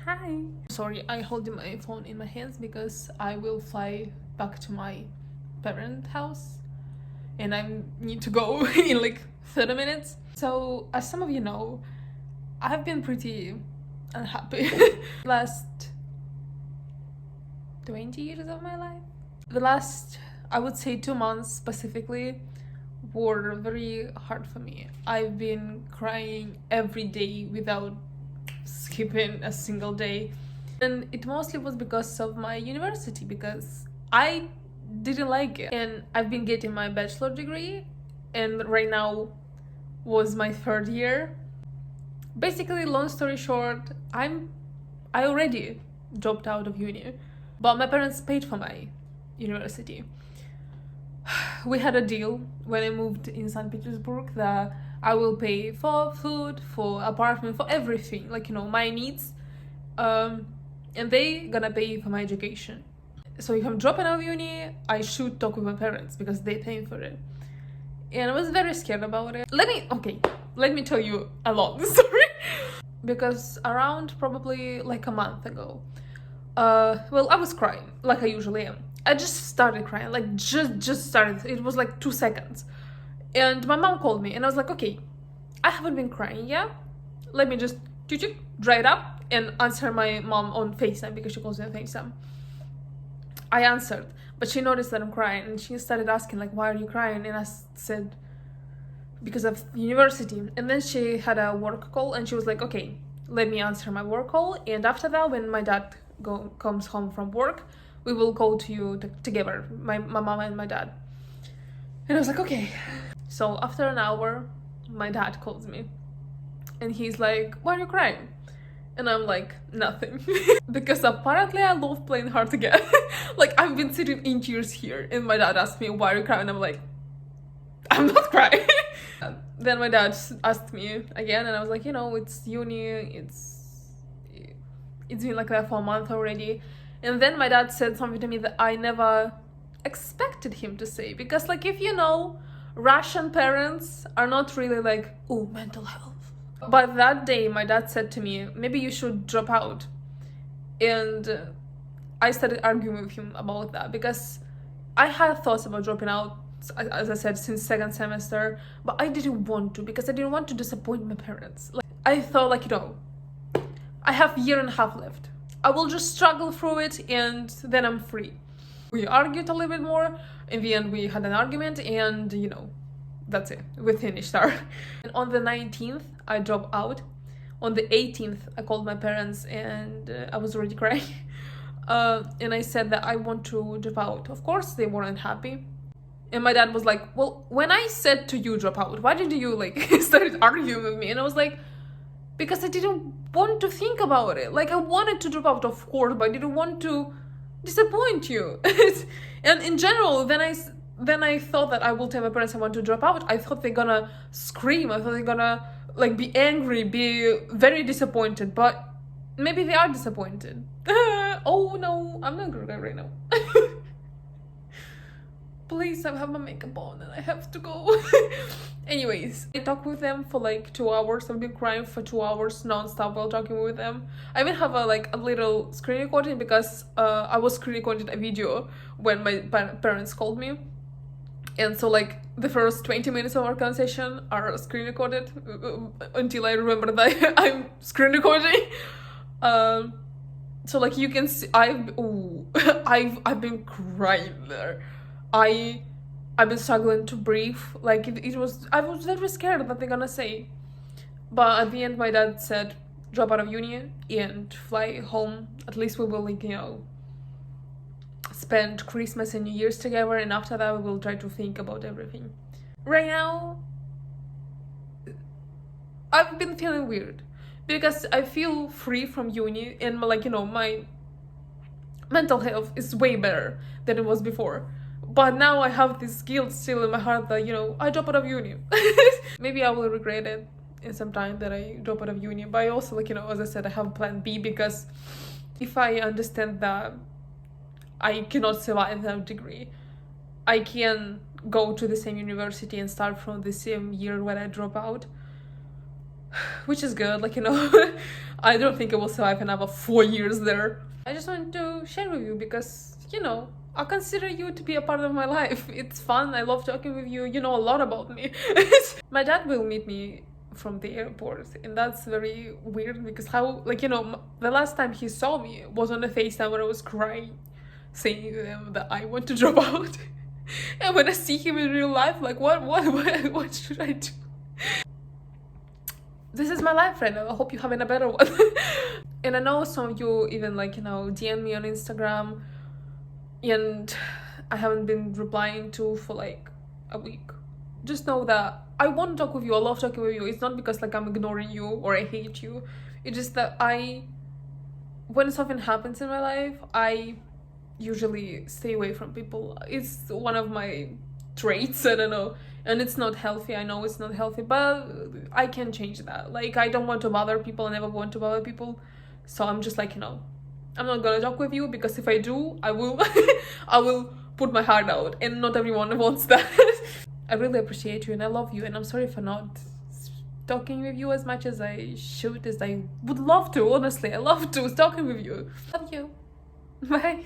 Hi. Sorry, I hold my phone in my hands because I will fly back to my parent house and I need to go in like 30 minutes. So, as some of you know, I've been pretty unhappy last 20 years of my life. The last, I would say 2 months specifically, were very hard for me. I've been crying every day without skipping a single day. And it mostly was because of my university, because I didn't like it. And I've been getting my bachelor degree, and right now was my 3rd year. Basically, long story short, I already dropped out of uni, but my parents paid for my university. We had a deal when I moved in St. Petersburg that I will pay for food, for apartment, for everything, like, my needs, and they gonna pay for my education. So if I'm dropping out of uni, I should talk with my parents because they pay for it. And I was very scared about it. Let me tell you a long story. Because around probably like a month ago, I was crying like I usually am. I just started crying, like just started. It was like 2 seconds. And my mom called me and I was like, okay, I haven't been crying yet. Let me just dry it up and answer my mom on FaceTime because she calls me on FaceTime. I answered, but she noticed that I'm crying and she started asking like, why are you crying? And I said, because of university. And then she had a work call and she was like, okay, let me answer my work call. And after that, when my dad comes home from work, we will go to you together, my mom and my dad. And I was like, okay. So after an hour, my dad calls me and he's like, why are you crying? And I'm like, nothing. Because apparently I love playing hard to get. Like, I've been sitting in tears here and my dad asked me, why are you crying? And I'm like, I'm not crying. Then my dad asked me again and I was like, it's uni, it's been like that for a month already. And then my dad said something to me that I never expected him to say, because like, if Russian parents are not really like, oh, mental health. But that day my dad said to me, maybe you should drop out. And I started arguing with him about that because I had thoughts about dropping out, as I said, since 2nd semester, but I didn't want to because I didn't want to disappoint my parents. Like, I thought like, I have a year and a half left. I will just struggle through it and then I'm free. We argued a little bit more. In the end, we had an argument and, that's it. We finished our. And on the 19th, I dropped out. On the 18th, I called my parents and I was already crying. And I said that I want to drop out. Of course, they weren't happy. And my dad was like, well, when I said to you drop out, why did you started arguing with me? And I was like, because I didn't want to think about it. Like, I wanted to drop out, of course, but I didn't want to disappoint you. And in general, then I thought that I will tell my parents I want to drop out. I thought they're gonna scream. I thought they're gonna be angry, be very disappointed. But maybe they are disappointed. Oh no, I'm not gonna cry right now. Please, I have my makeup on and I have to go. Anyways, I talked with them for like 2 hours. I've been crying for 2 hours non-stop while talking with them. I even have a little screen recording because I was screen recording a video when my parents called me. And so the first 20 minutes of our conversation are screen recorded until I remember that I'm screen recording. So you can see, I've been crying there. I've been struggling to breathe. I was very scared what they're gonna say. But at the end, my dad said, drop out of uni and fly home. At least we will, spend Christmas and New Year's together. And after that, we will try to think about everything. Right now, I've been feeling weird because I feel free from uni and my mental health is way better than it was before. But now I have this guilt still in my heart that, I drop out of uni. Maybe I will regret it in some time that I drop out of uni. But I also, as I said, I have plan B because if I understand that I cannot survive that degree, I can go to the same university and start from the same year when I drop out. which is good. Like, you know, I don't think I will survive another 4 years there. I just want to share with you because, you know, I consider you to be a part of my life. It's fun. I love talking with you. You know a lot about me. My dad will meet me from the airport, and that's very weird because how, like, you know, the last time he saw me was on a FaceTime where I was crying, saying to him that I want to drop out. And when I see him in real life, like, what should I do? This is my life right now. I hope you're having a better one. And I know some of you even, like, you know, DM me on Instagram, and I haven't been replying to for like a week. Just know that I want to talk with you. I love talking with you. It's not because like I'm ignoring you or I hate you. It's just that when something happens in my life, I usually stay away from people. It's one of my traits, I don't know. And it's not healthy. I know it's not healthy, but I can change that. Like, I don't want to bother people. I never want to bother people. So I'm just like, you know, I'm not gonna talk with you because if I do, I will I will put my heart out, and not everyone wants that. I really appreciate you and I love you, and I'm sorry for not talking with you as much as I should, as I would love to. Honestly, I love to talking with you. Love you. Bye.